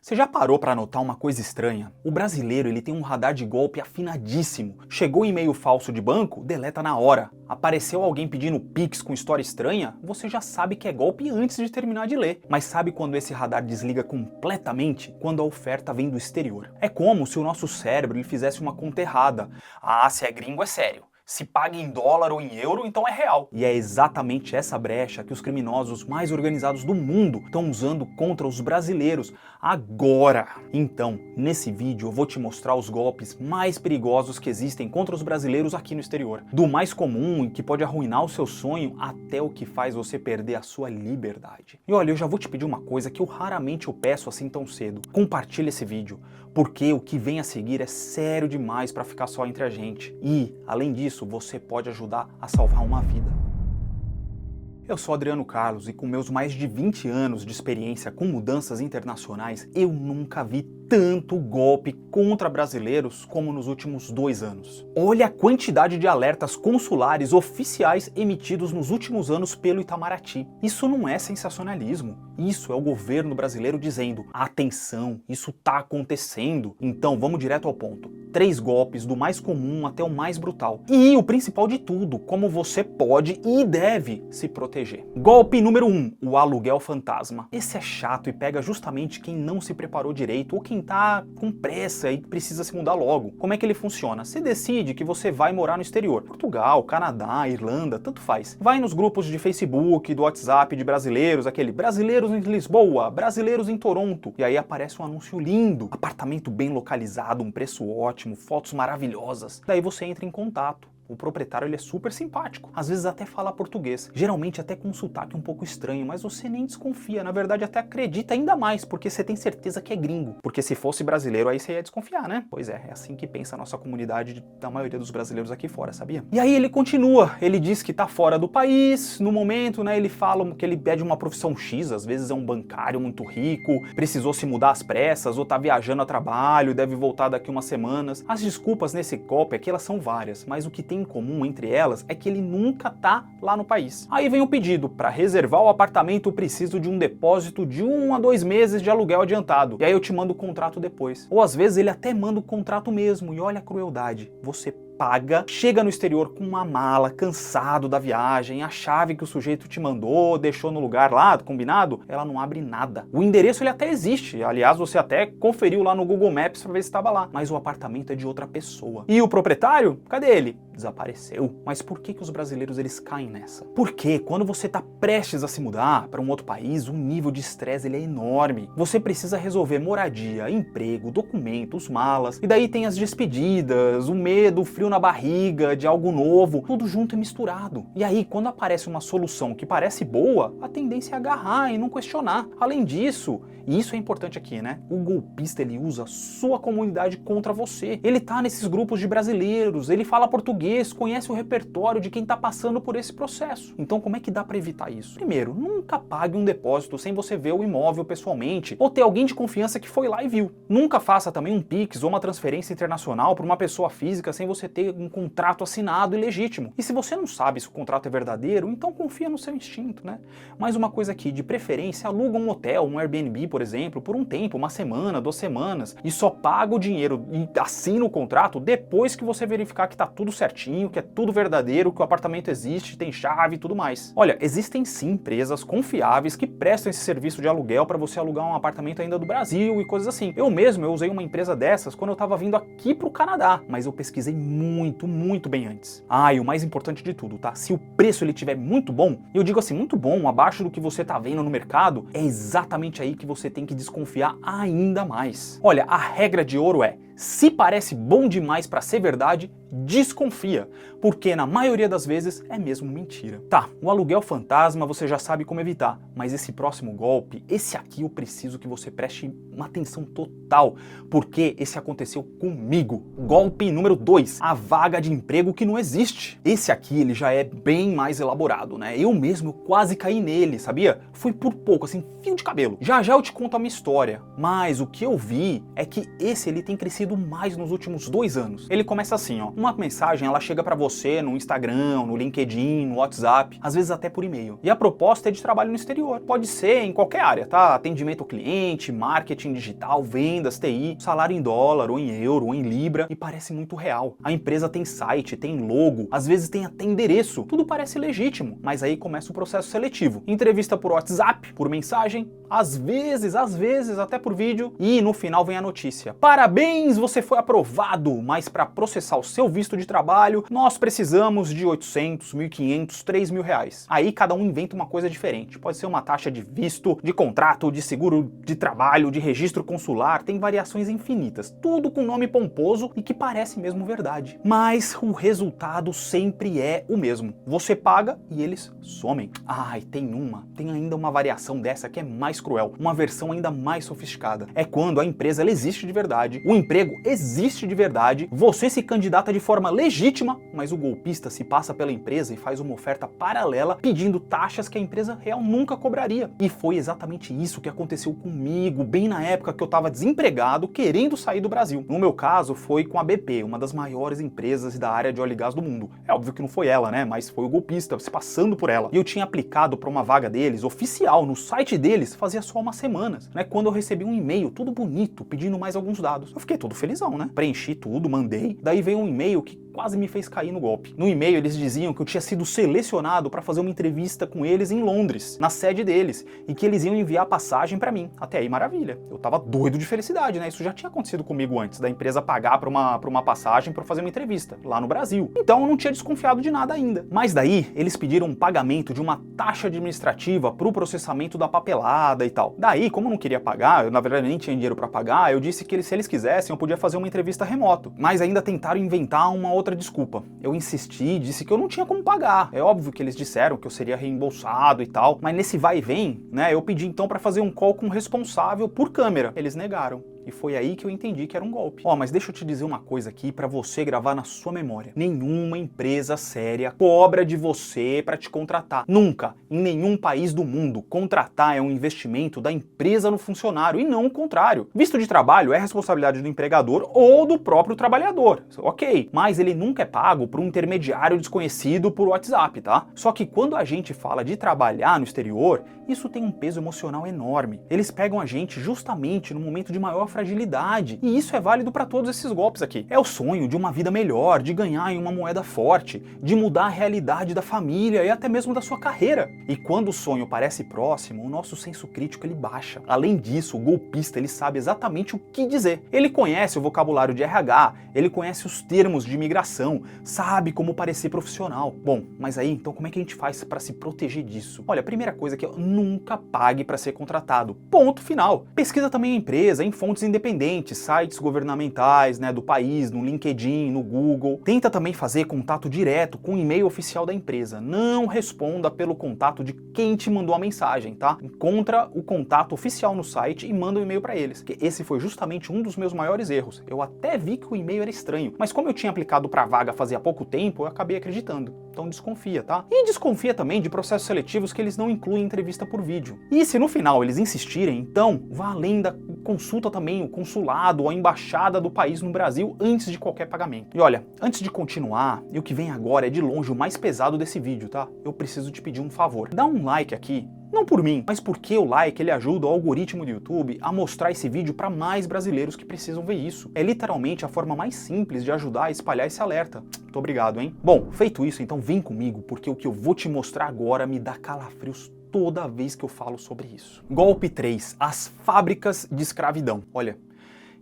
Você já parou para notar uma coisa estranha? O brasileiro ele tem um radar de golpe afinadíssimo. Chegou e-mail falso de banco, deleta na hora. Apareceu alguém pedindo Pix com história estranha, você já sabe que é golpe antes de terminar de ler. Mas sabe quando esse radar desliga completamente? Quando a oferta vem do exterior. É como se o nosso cérebro ele fizesse uma conta errada. Ah, se é gringo é sério. Se paga em dólar ou em euro, então é real. E é exatamente essa brecha que os criminosos mais organizados do mundo estão usando contra os brasileiros agora. Então, nesse vídeo eu vou te mostrar os golpes mais perigosos que existem contra os brasileiros aqui no exterior. Do mais comum e que pode arruinar o seu sonho até o que faz você perder a sua liberdade. E olha, eu já vou te pedir uma coisa que eu raramente peço assim tão cedo. Compartilhe esse vídeo, porque o que vem a seguir é sério demais para ficar só entre a gente. E, além disso, você pode ajudar a salvar uma vida. Eu sou Adriano Carlos e com meus mais de 20 anos de experiência com mudanças internacionais, eu nunca vi tanto golpe contra brasileiros como nos últimos 2 anos. Olha a quantidade de alertas consulares oficiais emitidos nos últimos anos pelo Itamaraty. Isso não é sensacionalismo. Isso é o governo brasileiro dizendo: atenção, isso tá acontecendo. Então vamos direto ao ponto. 3 golpes, do mais comum até o mais brutal. E o principal de tudo, como você pode e deve se proteger. Golpe número 1, o aluguel fantasma. Esse é chato e pega justamente quem não se preparou direito ou quem tá com pressa e precisa se mudar logo. Como é que ele funciona? Você decide que você vai morar no exterior. Portugal, Canadá, Irlanda, tanto faz. Vai nos grupos de Facebook, do WhatsApp de brasileiros, aquele brasileiros em Lisboa, brasileiros em Toronto. E aí aparece um anúncio lindo. Apartamento bem localizado, um preço ótimo, fotos maravilhosas. Daí você entra em contato. O proprietário ele é super simpático, às vezes até fala português, geralmente até com um sotaque um pouco estranho, mas você nem desconfia, na verdade até acredita ainda mais, porque você tem certeza que é gringo. Porque se fosse brasileiro aí você ia desconfiar, né? Pois é assim que pensa a nossa comunidade da maioria dos brasileiros aqui fora, sabia? E aí ele continua, ele diz que tá fora do país, no momento, né, ele fala que ele pede uma profissão X, às vezes é um bancário muito rico, precisou se mudar às pressas, ou tá viajando a trabalho, deve voltar daqui umas semanas. As desculpas nesse golpe aqui elas são várias, mas o que tem em comum entre elas é que ele nunca tá lá no país. Aí vem o pedido: para reservar o apartamento eu preciso de um depósito de 1 a 2 meses de aluguel adiantado, e aí eu te mando o contrato depois. Ou às vezes ele até manda o contrato mesmo, e olha a crueldade, você paga, chega no exterior com uma mala, cansado da viagem, a chave que o sujeito te mandou, deixou no lugar lá, combinado, ela não abre nada. O endereço ele até existe, aliás você até conferiu lá no Google Maps para ver se estava lá, mas o apartamento é de outra pessoa. E o proprietário? Cadê ele? Desapareceu. Mas por que os brasileiros eles caem nessa? Porque quando você está prestes a se mudar para um outro país, o nível de estresse ele é enorme. Você precisa resolver moradia, emprego, documentos, malas, e daí tem as despedidas, o medo, o frio na barriga, de algo novo, tudo junto e misturado. E aí, quando aparece uma solução que parece boa, a tendência é agarrar e não questionar. Além disso, e isso é importante aqui, né? O golpista, ele usa sua comunidade contra você. Ele tá nesses grupos de brasileiros, ele fala português, conhece o repertório de quem tá passando por esse processo. Então, como é que dá pra evitar isso? Primeiro, nunca pague um depósito sem você ver o imóvel pessoalmente, ou ter alguém de confiança que foi lá e viu. Nunca faça também um Pix ou uma transferência internacional para uma pessoa física sem você ter um contrato assinado e legítimo. E se você não sabe se o contrato é verdadeiro, então confia no seu instinto, né? Mais uma coisa aqui, de preferência, aluga um hotel, um Airbnb, por exemplo, por um tempo, 1 semana, 2 semanas, e só paga o dinheiro e assina o contrato depois que você verificar que tá tudo certinho, que é tudo verdadeiro, que o apartamento existe, tem chave e tudo mais. Olha, existem sim empresas confiáveis que prestam esse serviço de aluguel para você alugar um apartamento ainda do Brasil e coisas assim. Eu usei uma empresa dessas quando eu tava vindo aqui pro Canadá, mas eu pesquisei muito bem antes. Ah, e o mais importante de tudo, tá? Se o preço ele tiver muito bom, eu digo assim, muito bom, abaixo do que você tá vendo no mercado, é exatamente aí que você tem que desconfiar ainda mais. Olha, a regra de ouro é: se parece bom demais para ser verdade, desconfia, porque na maioria das vezes é mesmo mentira. Tá, o aluguel fantasma você já sabe como evitar, mas esse próximo golpe, esse aqui eu preciso que você preste uma atenção total, porque esse aconteceu comigo. Golpe número 2, a vaga de emprego que não existe. Esse aqui ele já é bem mais elaborado, né? Eu mesmo quase caí nele, sabia? Foi por pouco, assim, fio de cabelo. Já eu te conto a minha história, mas o que eu vi é que esse ele tem crescido crescido mais nos últimos 2 anos. Ele começa assim, ó. Uma mensagem, ela chega pra você no Instagram, no LinkedIn, no WhatsApp, às vezes até por e-mail. E a proposta é de trabalho no exterior. Pode ser em qualquer área, tá? Atendimento ao cliente, marketing digital, vendas, TI, salário em dólar, ou em euro, ou em libra, e parece muito real. A empresa tem site, tem logo, às vezes tem até endereço. Tudo parece legítimo, mas aí começa o processo seletivo. Entrevista por WhatsApp, por mensagem, às vezes até por vídeo, e no final vem a notícia. Parabéns, você foi aprovado, mas para processar o seu visto de trabalho, nós precisamos de 800, 1.500, 3.000 reais. Aí cada um inventa uma coisa diferente. Pode ser uma taxa de visto, de contrato, de seguro de trabalho, de registro consular, tem variações infinitas. Tudo com nome pomposo e que parece mesmo verdade. Mas o resultado sempre é o mesmo. Você paga e eles somem. E tem ainda uma variação dessa que é mais cruel, uma versão ainda mais sofisticada. É quando a empresa ela existe de verdade, o emprego existe de verdade, você se candidata de forma legítima, mas o golpista se passa pela empresa e faz uma oferta paralela pedindo taxas que a empresa real nunca cobraria. E foi exatamente isso que aconteceu comigo, bem na época que eu estava desempregado, querendo sair do Brasil. No meu caso, foi com a BP, uma das maiores empresas da área de óleo e gás do mundo. É óbvio que não foi ela, né? Mas foi o golpista se passando por ela. E eu tinha aplicado para uma vaga deles, oficial, no site deles, fazia só umas semanas, né? Quando eu recebi um e-mail, tudo bonito, pedindo mais alguns dados. Eu fiquei todo felizão, né? Preenchi tudo, mandei. Daí veio um e-mail que quase me fez cair no golpe. No e-mail eles diziam que eu tinha sido selecionado para fazer uma entrevista com eles em Londres, na sede deles, e que eles iam enviar passagem para mim. Até aí maravilha. Eu tava doido de felicidade, né? Isso já tinha acontecido comigo antes, da empresa pagar para uma passagem para fazer uma entrevista lá no Brasil. Então eu não tinha desconfiado de nada ainda. Mas daí eles pediram um pagamento de uma taxa administrativa para o processamento da papelada e tal. Daí, como eu não queria pagar, eu na verdade nem tinha dinheiro para pagar, eu disse que se eles quisessem eu podia fazer uma entrevista remoto. Mas ainda tentaram inventar uma outra desculpa. Eu insisti, disse que eu não tinha como pagar. É óbvio que eles disseram que eu seria reembolsado e tal, mas nesse vai e vem, né, eu pedi então para fazer um call com o responsável por câmera. Eles negaram. E foi aí que eu entendi que era um golpe. Mas deixa eu te dizer uma coisa aqui para você gravar na sua memória. Nenhuma empresa séria cobra de você para te contratar. Nunca, em nenhum país do mundo, contratar é um investimento da empresa no funcionário e não o contrário. Visto de trabalho é responsabilidade do empregador ou do próprio trabalhador, ok, mas ele nunca é pago por um intermediário desconhecido por WhatsApp, tá? Só que quando a gente fala de trabalhar no exterior, isso tem um peso emocional enorme. Eles pegam a gente justamente no momento de maior fragilidade, e isso é válido para todos esses golpes aqui. É o sonho de uma vida melhor, de ganhar em uma moeda forte, de mudar a realidade da família e até mesmo da sua carreira. E quando o sonho parece próximo, o nosso senso crítico ele baixa. Além disso, o golpista ele sabe exatamente o que dizer. Ele conhece o vocabulário de RH, ele conhece os termos de imigração, sabe como parecer profissional. Bom, mas aí então como é que a gente faz para se proteger disso? Olha, a primeira coisa é que nunca pague para ser contratado. Ponto final. Pesquisa também a empresa em fontes independentes, sites governamentais, né, do país, no LinkedIn, no Google. Tenta também fazer contato direto com o e-mail oficial da empresa. Não responda pelo contato de quem te mandou a mensagem, tá? Encontra o contato oficial no site e manda um e-mail para eles. Que esse foi justamente um dos meus maiores erros. Eu até vi que o e-mail era estranho, mas como eu tinha aplicado para a vaga fazia pouco tempo, eu acabei acreditando. Então desconfia, tá? E desconfia também de processos seletivos que eles não incluem entrevista por vídeo. E se no final eles insistirem, então vá além da consulta também o consulado ou a embaixada do país no Brasil antes de qualquer pagamento. E olha, antes de continuar, e o que vem agora é de longe o mais pesado desse vídeo, tá? Eu preciso te pedir um favor. Dá um like aqui. Não por mim, mas porque o like ele ajuda o algoritmo do YouTube a mostrar esse vídeo para mais brasileiros que precisam ver isso. É literalmente a forma mais simples de ajudar a espalhar esse alerta. Muito obrigado, hein? Bom, feito isso, então vem comigo, porque o que eu vou te mostrar agora me dá calafrios toda vez que eu falo sobre isso. Golpe 3. As fábricas de escravidão. Olha,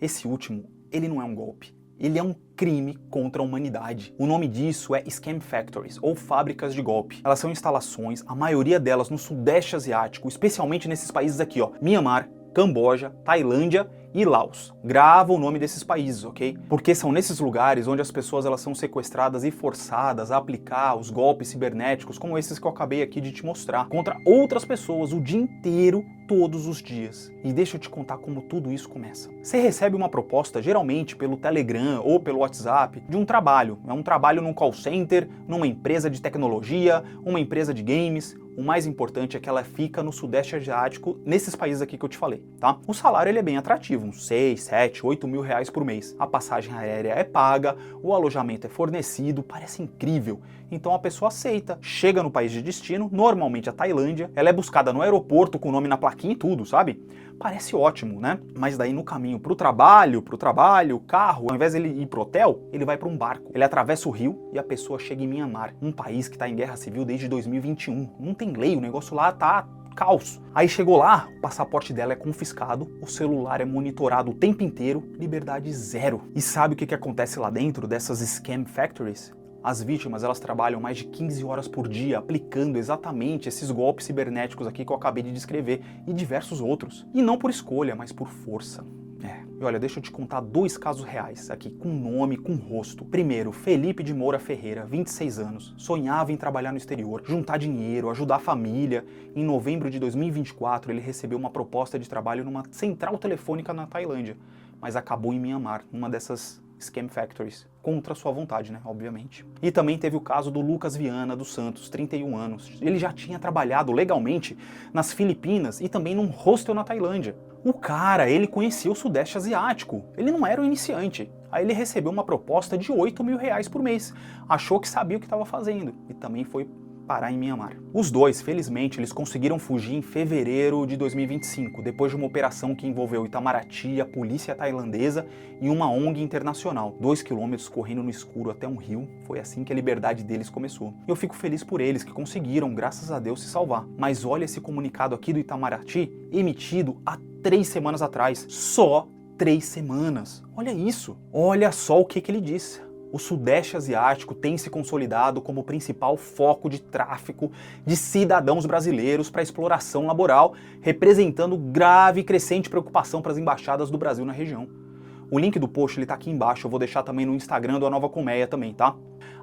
esse último, ele não é um golpe. Ele é um crime contra a humanidade. O nome disso é Scam Factories, ou fábricas de golpe. Elas são instalações, a maioria delas no Sudeste Asiático, especialmente nesses países aqui, ó, Myanmar, Camboja, Tailândia e Laos. Grava o nome desses países, ok? Porque são nesses lugares onde as pessoas elas são sequestradas e forçadas a aplicar os golpes cibernéticos, como esses que eu acabei aqui de te mostrar, contra outras pessoas o dia inteiro, todos os dias. E deixa eu te contar como tudo isso começa. Você recebe uma proposta, geralmente pelo Telegram ou pelo WhatsApp, de um trabalho. É um trabalho num call center, numa empresa de tecnologia, uma empresa de games. O mais importante é que ela fica no Sudeste Asiático, nesses países aqui que eu te falei, tá? O salário ele é bem atrativo, uns 6, 7, 8 mil reais por mês. A passagem aérea é paga, o alojamento é fornecido, parece incrível. Então a pessoa aceita, chega no país de destino, normalmente a Tailândia, ela é buscada no aeroporto com o nome na plaquinha e tudo, sabe? Parece ótimo, né? Mas daí no caminho pro trabalho, carro, ao invés de ele ir pro hotel, ele vai para um barco. Ele atravessa o rio e a pessoa chega em Myanmar, um país que tá em guerra civil desde 2021. Não tem lei, o negócio lá tá caos. Aí chegou lá, o passaporte dela é confiscado, o celular é monitorado o tempo inteiro, liberdade zero. E sabe o que acontece lá dentro dessas scam factories? As vítimas, elas trabalham mais de 15 horas por dia aplicando exatamente esses golpes cibernéticos aqui que eu acabei de descrever e diversos outros. E não por escolha, mas por força. E olha, deixa eu te contar 2 casos reais aqui, com nome, com rosto. Primeiro, Felipe de Moura Ferreira, 26 anos, sonhava em trabalhar no exterior, juntar dinheiro, ajudar a família. Em novembro de 2024, ele recebeu uma proposta de trabalho numa central telefônica na Tailândia, mas acabou em Myanmar, numa dessas scam factories, contra sua vontade, né, obviamente. E também teve o caso do Lucas Viana dos Santos, 31 anos. Ele já tinha trabalhado legalmente nas Filipinas e também num hostel na Tailândia. O cara, ele conhecia o Sudeste Asiático, ele não era um iniciante. Aí ele recebeu uma proposta de 8 mil reais por mês, achou que sabia o que estava fazendo e também foi parar em Myanmar. Os dois, felizmente, eles conseguiram fugir em fevereiro de 2025, depois de uma operação que envolveu Itamaraty, a polícia tailandesa e uma ONG internacional. 2 quilômetros correndo no escuro até um rio, foi assim que a liberdade deles começou. Eu fico feliz por eles, que conseguiram, graças a Deus, se salvar. Mas olha esse comunicado aqui do Itamaraty, emitido há 3 semanas atrás. Só 3 semanas. Olha isso. Olha só o que ele disse. O Sudeste Asiático tem se consolidado como o principal foco de tráfico de cidadãos brasileiros para exploração laboral, representando grave e crescente preocupação para as embaixadas do Brasil na região. O link do post está aqui embaixo, eu vou deixar também no Instagram da Nova Colmeia também, tá?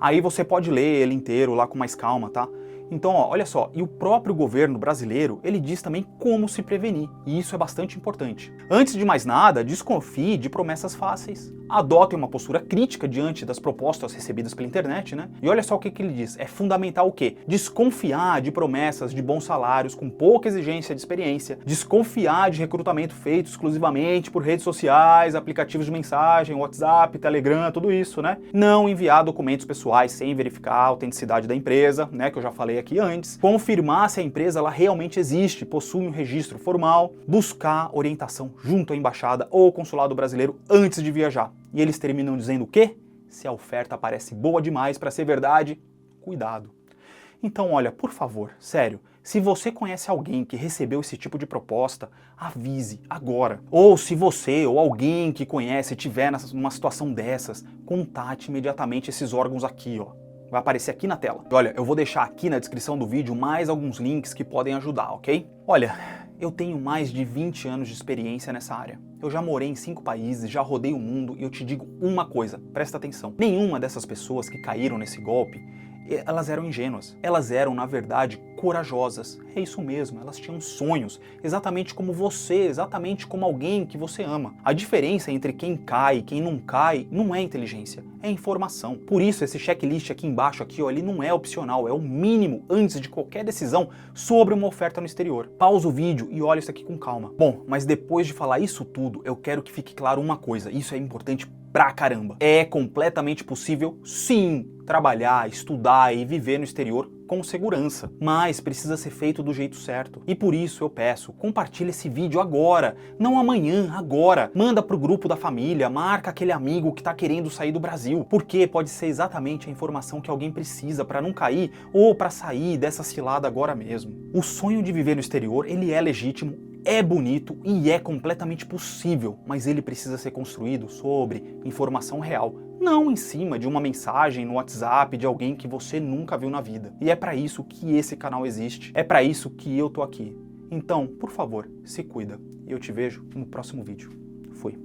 Aí você pode ler ele inteiro lá com mais calma, tá? Então, ó, olha só, e o próprio governo brasileiro, ele diz também como se prevenir, e isso é bastante importante. Antes de mais nada, desconfie de promessas fáceis. Adotem uma postura crítica diante das propostas recebidas pela internet, né? E olha só o que ele diz, é fundamental o quê? Desconfiar de promessas de bons salários com pouca exigência de experiência, desconfiar de recrutamento feito exclusivamente por redes sociais, aplicativos de mensagem, WhatsApp, Telegram, tudo isso, né? Não enviar documentos pessoais sem verificar a autenticidade da empresa, né, que eu já falei aqui antes, confirmar se a empresa ela realmente existe, possui um registro formal, buscar orientação junto à embaixada ou consulado brasileiro antes de viajar. E eles terminam dizendo o quê? Se a oferta parece boa demais para ser verdade, cuidado. Então, olha, por favor, sério, se você conhece alguém que recebeu esse tipo de proposta, avise agora. Ou se você ou alguém que conhece tiver numa situação dessas, contate imediatamente esses órgãos aqui, ó. Vai aparecer aqui na tela. Olha, eu vou deixar aqui na descrição do vídeo mais alguns links que podem ajudar, ok? Olha, eu tenho mais de 20 anos de experiência nessa área. Eu já morei em 5 países, já rodei o mundo e eu te digo uma coisa, presta atenção. Nenhuma dessas pessoas que caíram nesse golpe, elas eram ingênuas. Elas eram, na verdade, corajosas. É isso mesmo, elas tinham sonhos, exatamente como você, exatamente como alguém que você ama. A diferença entre quem cai e quem não cai não é inteligência, é informação. Por isso esse checklist aqui embaixo, aqui, ó, ele não é opcional, é o mínimo antes de qualquer decisão sobre uma oferta no exterior. Pausa o vídeo e olha isso aqui com calma. Bom, mas depois de falar isso tudo, eu quero que fique claro uma coisa, isso é importante pra caramba. É completamente possível, sim, trabalhar, estudar e viver no exterior com segurança, mas precisa ser feito do jeito certo. E por isso eu peço, compartilhe esse vídeo agora, não amanhã, agora. Manda pro grupo da família, marca aquele amigo que tá querendo sair do Brasil, porque pode ser exatamente a informação que alguém precisa para não cair ou para sair dessa cilada agora mesmo. O sonho de viver no exterior, ele é legítimo, é bonito e é completamente possível, mas ele precisa ser construído sobre informação real, não em cima de uma mensagem no WhatsApp de alguém que você nunca viu na vida. E é para isso que esse canal existe, é para isso que eu tô aqui. Então, por favor, se cuida e eu te vejo no próximo vídeo. Fui.